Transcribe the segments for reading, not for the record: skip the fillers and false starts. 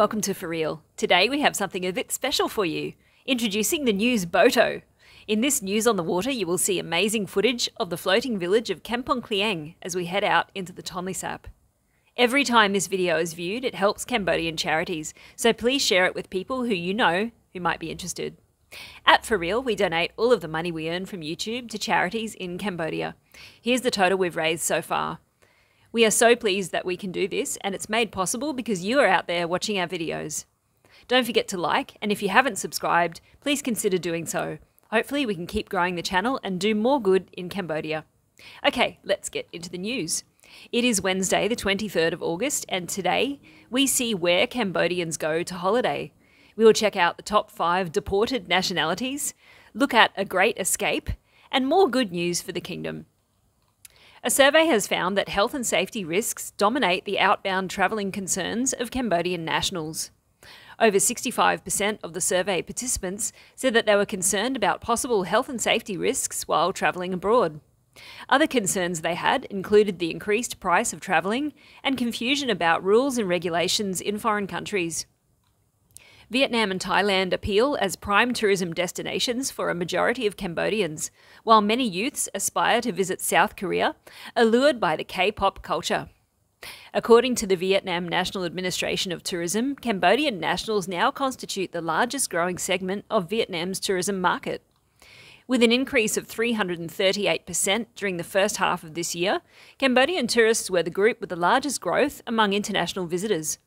welcome to For Real. Today we have something a bit special for you. Introducing the news Boto. In this News on the Water you will see amazing footage of the floating village of Kampong Klieng as we head out into the Tonle Sap. Every time this video is viewed it helps Cambodian charities, so please share it with people who you know who might be interested. At For Real we donate all of the money we earn from YouTube to charities in Cambodia. Here's the total we've raised so far. We are so pleased that we can do this, and it's made possible because you are out there watching our videos. Don't forget to like, and if you haven't subscribed, please consider doing so. Hopefully we can keep growing the channel and do more good in Cambodia. Okay, let's get into the news. It is Wednesday the 23rd of August, and today we see where Cambodians go to holiday. We will check out the top 5 deported nationalities, look at a great escape, and more good news for the kingdom. A survey has found that health and safety risks dominate the outbound travelling concerns of Cambodian nationals. Over 65% of the survey participants said that they were concerned about possible health and safety risks while travelling abroad. Other concerns they had included the increased price of travelling and confusion about rules and regulations in foreign countries. Vietnam and Thailand appeal as prime tourism destinations for a majority of Cambodians, while many youths aspire to visit South Korea, allured by the K-pop culture. According to the Vietnam National Administration of Tourism, Cambodian nationals now constitute the largest growing segment of Vietnam's tourism market. With an increase of 338% during the first half of this year, Cambodian tourists were the group with the largest growth among international visitors.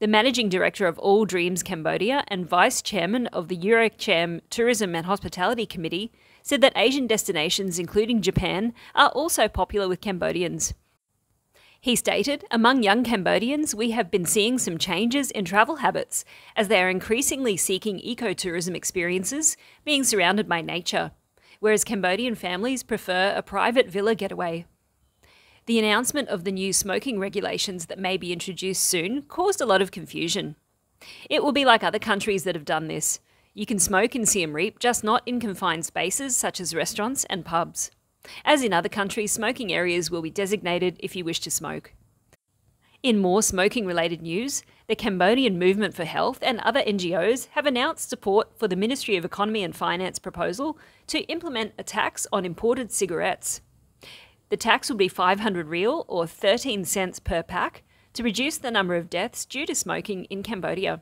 The Managing Director of All Dreams Cambodia and Vice Chairman of the EuroCham Tourism and Hospitality Committee said that Asian destinations, including Japan, are also popular with Cambodians. He stated, "Among young Cambodians, we have been seeing some changes in travel habits as they are increasingly seeking ecotourism experiences, being surrounded by nature, whereas Cambodian families prefer a private villa getaway." The announcement of the new smoking regulations that may be introduced soon caused a lot of confusion. It will be like other countries that have done this. You can smoke in Siem Reap, just not in confined spaces such as restaurants and pubs. As in other countries, smoking areas will be designated if you wish to smoke. In more smoking-related news, the Cambodian Movement for Health and other NGOs have announced support for the Ministry of Economy and Finance proposal to implement a tax on imported cigarettes. The tax will be 500 Riel or 13 cents per pack to reduce the number of deaths due to smoking in Cambodia.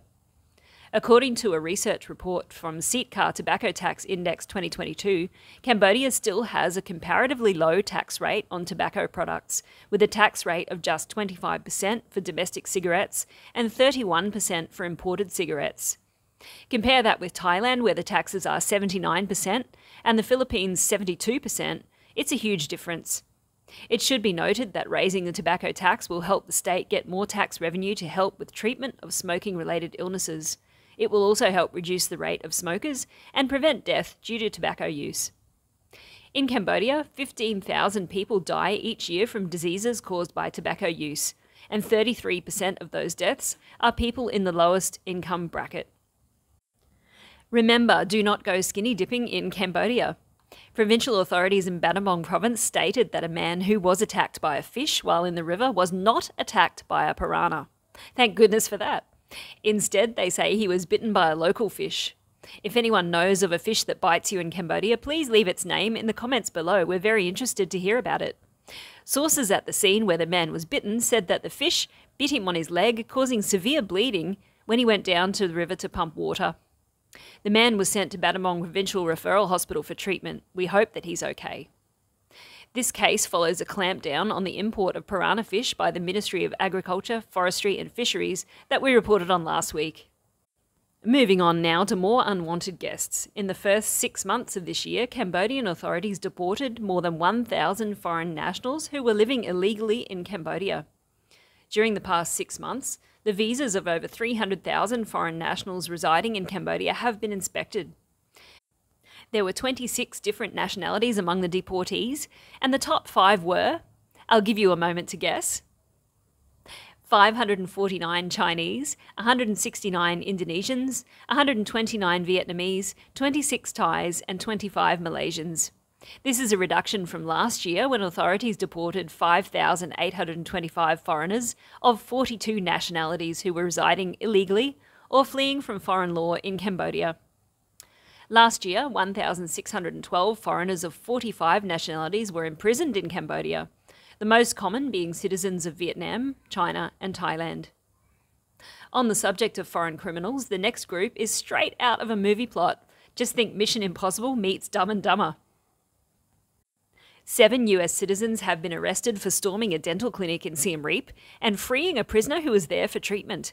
According to a research report from Sitkar Tobacco Tax Index 2022, Cambodia still has a comparatively low tax rate on tobacco products, with a tax rate of just 25% for domestic cigarettes and 31% for imported cigarettes. Compare that with Thailand, where the taxes are 79%, and the Philippines 72%. It's a huge difference. It should be noted that raising the tobacco tax will help the state get more tax revenue to help with treatment of smoking-related illnesses. It will also help reduce the rate of smokers and prevent death due to tobacco use. In Cambodia, 15,000 people die each year from diseases caused by tobacco use, and 33% of those deaths are people in the lowest income bracket. Remember, do not go skinny dipping in Cambodia. Provincial authorities in Battambang province stated that a man who was attacked by a fish while in the river was not attacked by a piranha. Thank goodness for that. Instead, they say he was bitten by a local fish. If anyone knows of a fish that bites you in Cambodia, please leave its name in the comments below. We're very interested to hear about it. Sources at the scene where the man was bitten said that the fish bit him on his leg, causing severe bleeding when he went down to the river to pump water. The man was sent to Battambang Provincial Referral Hospital for treatment. We hope that he's okay. This case follows a clampdown on the import of piranha fish by the Ministry of Agriculture, Forestry and Fisheries that we reported on last week. Moving on now to more unwanted guests. In the first 6 months of this year, Cambodian authorities deported more than 1,000 foreign nationals who were living illegally in Cambodia. During the past 6 months, the visas of over 300,000 foreign nationals residing in Cambodia have been inspected. There were 26 different nationalities among the deportees, and the top 5 were, I'll give you a moment to guess, 549 Chinese, 169 Indonesians, 129 Vietnamese, 26 Thais and 25 Malaysians. This is a reduction from last year when authorities deported 5,825 foreigners of 42 nationalities who were residing illegally or fleeing from foreign law in Cambodia. Last year, 1,612 foreigners of 45 nationalities were imprisoned in Cambodia, the most common being citizens of Vietnam, China and Thailand. On the subject of foreign criminals, the next group is straight out of a movie plot. Just think Mission Impossible meets Dumb and Dumber. 7 US citizens have been arrested for storming a dental clinic in Siem Reap and freeing a prisoner who was there for treatment.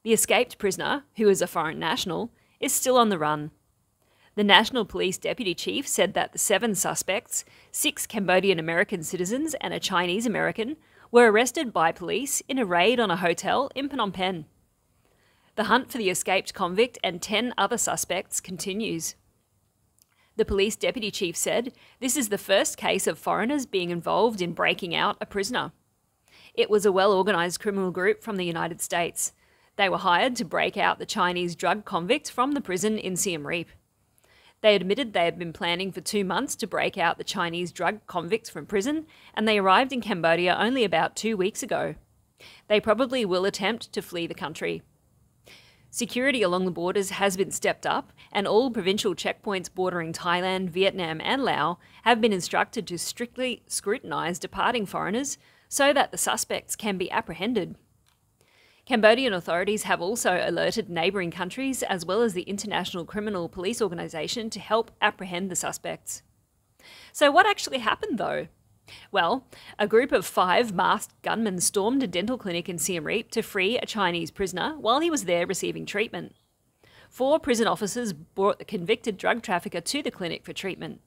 The escaped prisoner, who is a foreign national, is still on the run. The National Police Deputy Chief said that the 7 suspects, 6 Cambodian American citizens and a Chinese American, were arrested by police in a raid on a hotel in Phnom Penh. The hunt for the escaped convict and 10 other suspects continues. The police deputy chief said this is the first case of foreigners being involved in breaking out a prisoner. It was a well-organised criminal group from the United States. They were hired to break out the Chinese drug convict from the prison in Siem Reap. They admitted they had been planning for 2 months to break out the Chinese drug convict from prison, and they arrived in Cambodia only about 2 weeks ago. They probably will attempt to flee the country. Security along the borders has been stepped up, and all provincial checkpoints bordering Thailand, Vietnam and Laos have been instructed to strictly scrutinise departing foreigners so that the suspects can be apprehended. Cambodian authorities have also alerted neighbouring countries as well as the International Criminal Police Organisation to help apprehend the suspects. So what actually happened though? Well, a group of 5 masked gunmen stormed a dental clinic in Siem Reap to free a Chinese prisoner while he was there receiving treatment. 4 prison officers brought the convicted drug trafficker to the clinic for treatment.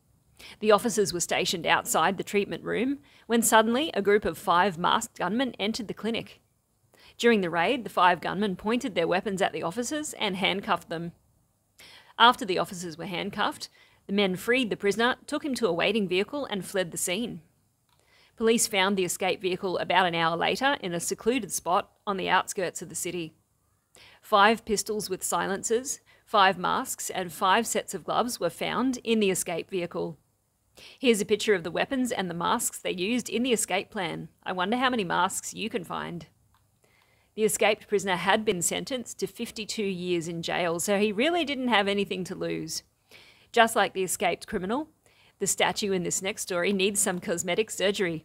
The officers were stationed outside the treatment room when suddenly a group of 5 masked gunmen entered the clinic. During the raid, the 5 gunmen pointed their weapons at the officers and handcuffed them. After the officers were handcuffed, the men freed the prisoner, took him to a waiting vehicle and fled the scene. Police found the escape vehicle about an hour later in a secluded spot on the outskirts of the city. 5 pistols with silencers, 5 masks and 5 sets of gloves were found in the escape vehicle. Here's a picture of the weapons and the masks they used in the escape plan. I wonder how many masks you can find. The escaped prisoner had been sentenced to 52 years in jail, so he really didn't have anything to lose. Just like the escaped criminal, the statue in this next story needs some cosmetic surgery.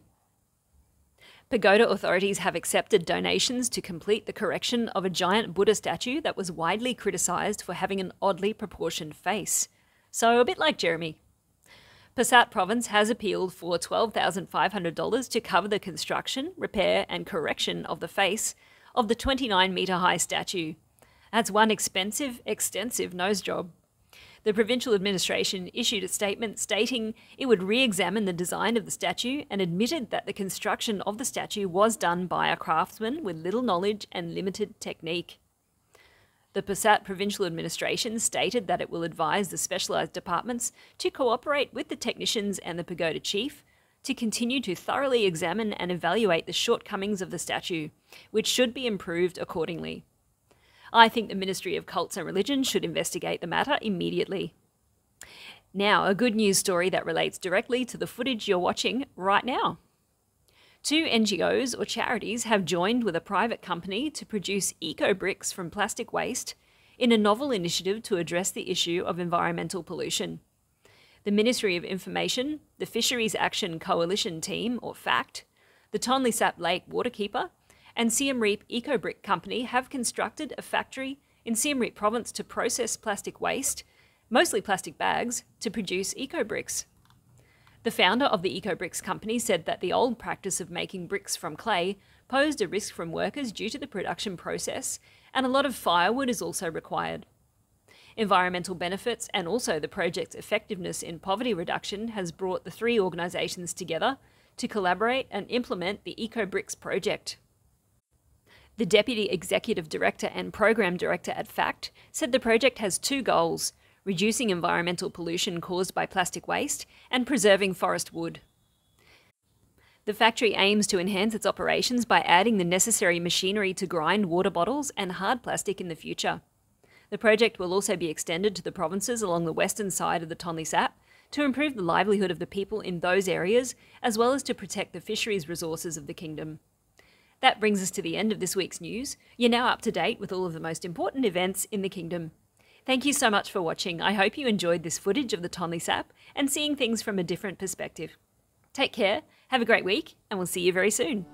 Pagoda authorities have accepted donations to complete the correction of a giant Buddha statue that was widely criticised for having an oddly proportioned face. So a bit like Jeremy. Pasat Province has appealed for $12,500 to cover the construction, repair and correction of the face of the 29-metre high statue. That's one extensive nose job. The provincial administration issued a statement stating it would re-examine the design of the statue and admitted that the construction of the statue was done by a craftsman with little knowledge and limited technique. The Pasat provincial administration stated that it will advise the specialised departments to cooperate with the technicians and the pagoda chief to continue to thoroughly examine and evaluate the shortcomings of the statue, which should be improved accordingly. I think the Ministry of Cults and Religion should investigate the matter immediately. Now, a good news story that relates directly to the footage you're watching right now. 2 NGOs or charities have joined with a private company to produce eco-bricks from plastic waste in a novel initiative to address the issue of environmental pollution. The Ministry of Information, the Fisheries Action Coalition Team, or FACT, the Tonle Sap Lake Waterkeeper, and Siem Reap Eco-Brick Company have constructed a factory in Siem Reap Province to process plastic waste, mostly plastic bags, to produce eco-bricks. The founder of the eco-bricks company said that the old practice of making bricks from clay posed a risk from workers due to the production process, and a lot of firewood is also required. Environmental benefits and also the project's effectiveness in poverty reduction has brought the 3 organisations together to collaborate and implement the eco-bricks project. The Deputy Executive Director and Program Director at FACT said the project has 2 goals: reducing environmental pollution caused by plastic waste and preserving forest wood. The factory aims to enhance its operations by adding the necessary machinery to grind water bottles and hard plastic in the future. The project will also be extended to the provinces along the western side of the Tonle Sap to improve the livelihood of the people in those areas, as well as to protect the fisheries resources of the kingdom. That brings us to the end of this week's news. You're now up to date with all of the most important events in the kingdom. Thank you so much for watching. I hope you enjoyed this footage of the Tonle Sap and seeing things from a different perspective. Take care, have a great week, and we'll see you very soon.